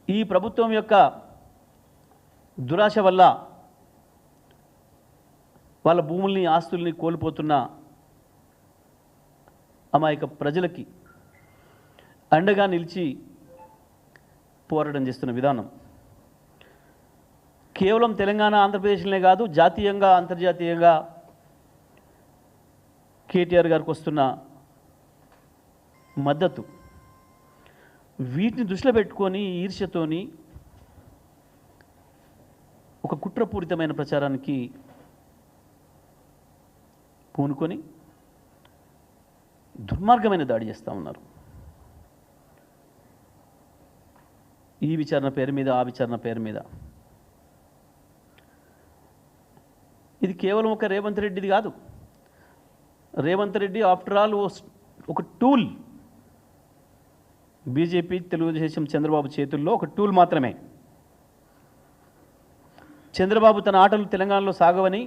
ఈ ప్రభుత్వం యొక్క దురాశ వల్ల వాళ్ళ భూముల్ని ఆస్తుల్ని కోల్పోతున్న అమాయక ప్రజలకి అండగా నిలిచి పోరాటం చేస్తున్న విధానం కేవలం తెలంగాణ ఆంధ్రప్రదేశ్లోనే కాదు, జాతీయంగా అంతర్జాతీయంగా కేటీఆర్ గారికి వస్తున్న మద్దతు, వీటిని దృష్టిలో పెట్టుకొని ఈర్ష్యతోని ఒక కుట్రపూరితమైన ప్రచారానికి పూనుకొని దుర్మార్గమైన దాడి చేస్తూ ఉన్నారు. ఈ విచారణ పేరు మీద, ఆ విచారణ పేరు మీద. ఇది కేవలం ఒక రేవంత్ రెడ్డిది కాదు. రేవంత్ రెడ్డి ఆఫ్టర్ ఆల్ ఒక టూల్, బీజేపీ, తెలుగుదేశం, చంద్రబాబు చేతుల్లో ఒక టూల్ మాత్రమే. చంద్రబాబు తన ఆటలు తెలంగాణలో సాగవని,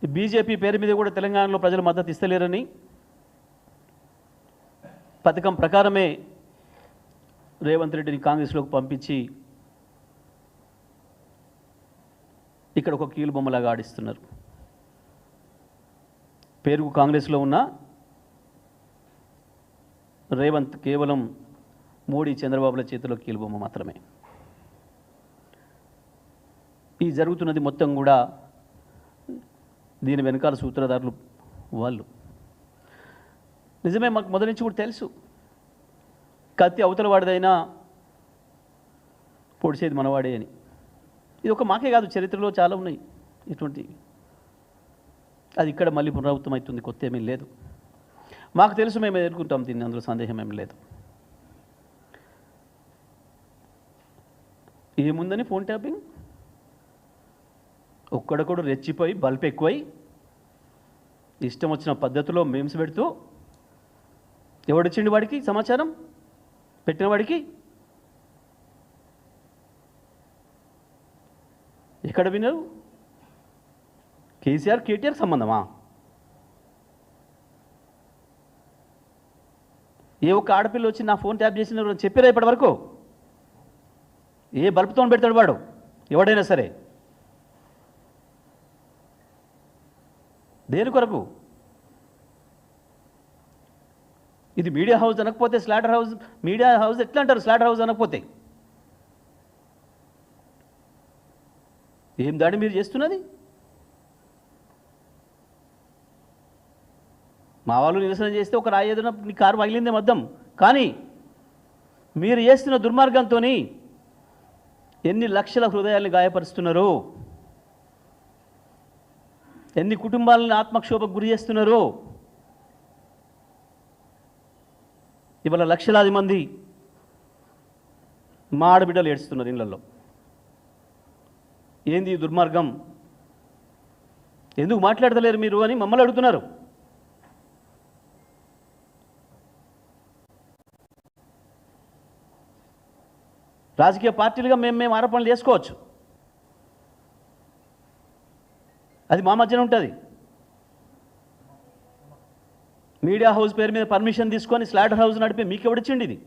బీజేపీ పేరు మీద కూడా తెలంగాణలో ప్రజలు మద్దతు ఇస్తలేరని, పథకం ప్రకారమే రేవంత్ రెడ్డిని కాంగ్రెస్లోకి పంపించి ఇక్కడ ఒక కీలుబొమ్మలాగా ఆడిస్తున్నారు. పేరుకు కాంగ్రెస్లో ఉన్న రేవంత్ కేవలం మోడీ, చంద్రబాబుల చేతిలో కీలుబొమ్మ మాత్రమే. ఈ జరుగుతున్నది మొత్తం కూడా దీని వెనకాల సూత్రధారులు వాళ్ళు. నిజమే, మాకు మొదటి నుంచి కూడా తెలుసు, కత్తి అవతల వాడిదైనా పొడిచేది మనవాడే అని. ఇది ఒక మాకే కాదు, చరిత్రలో చాలా ఉన్నాయి ఇటువంటి. అది ఇక్కడ మళ్ళీ పునరావృతం అవుతుంది, కొత్త ఏమీ లేదు. మాకు తెలుసు, మేము ఎదుర్కొంటాం దీన్ని, అందులో సందేహం ఏమి లేదు. ఏముందని ఫోన్ ట్యాపింగ్, ఒక్కడొక్కడు రెచ్చిపోయి బల్బ్ ఎక్కువై ఇష్టం వచ్చిన పద్ధతిలో మేమ్స్ పెడుతూ, ఎవడొచ్చిండు వాడికి సమాచారం పెట్టిన వాడికి? ఎక్కడ విన్నారు? కేసీఆర్ కేటీఆర్ సంబంధమా? ఏ ఒక్క ఆడపిల్ల వచ్చి నా ఫోన్ ట్యాప్ చేసిన చెప్పారా ఇప్పటి వరకు? ఏ బల్బుతో పెడతాడు వాడు ఎవడైనా సరే? దేని కొరకు? ఇది మీడియా హౌస్ అనకపోతే స్లాటర్ హౌస్, మీడియా హౌస్ ఎట్లా అంటారు స్లాటర్ హౌస్ అనకపోతే? ఏం దాడి మీరు చేస్తున్నది? మా వాళ్ళు నిరసన చేస్తే ఒక రాయి ఏదైనా నీ కారు పగిలిందే మద్దం. కానీ మీరు చేస్తున్న దుర్మార్గంతో ఎన్ని లక్షల హృదయాల్ని గాయపరుస్తున్నారు, ఎన్ని కుటుంబాలను ఆత్మక్షోభకు గురి చేస్తున్నారు. ఇవాళ లక్షలాది మంది మా ఆడబిడ్డలు ఏడుస్తున్నారు ఇళ్లలో. ఏంది ఈ దుర్మార్గం, ఎందుకు మాట్లాడతలేరు మీరు అని మమ్మల్ని అడుగుతున్నారు. రాజకీయ పార్టీలుగా మేము ఆరోపణలు చేసుకోవచ్చు, అది మా మధ్యన ఉంటుంది. మీడియా హౌస్ పేరు మీద పర్మిషన్ తీసుకొని స్లాటర్ హౌస్ నడిపి మీకు ఎవడిచ్చిండి ఇది?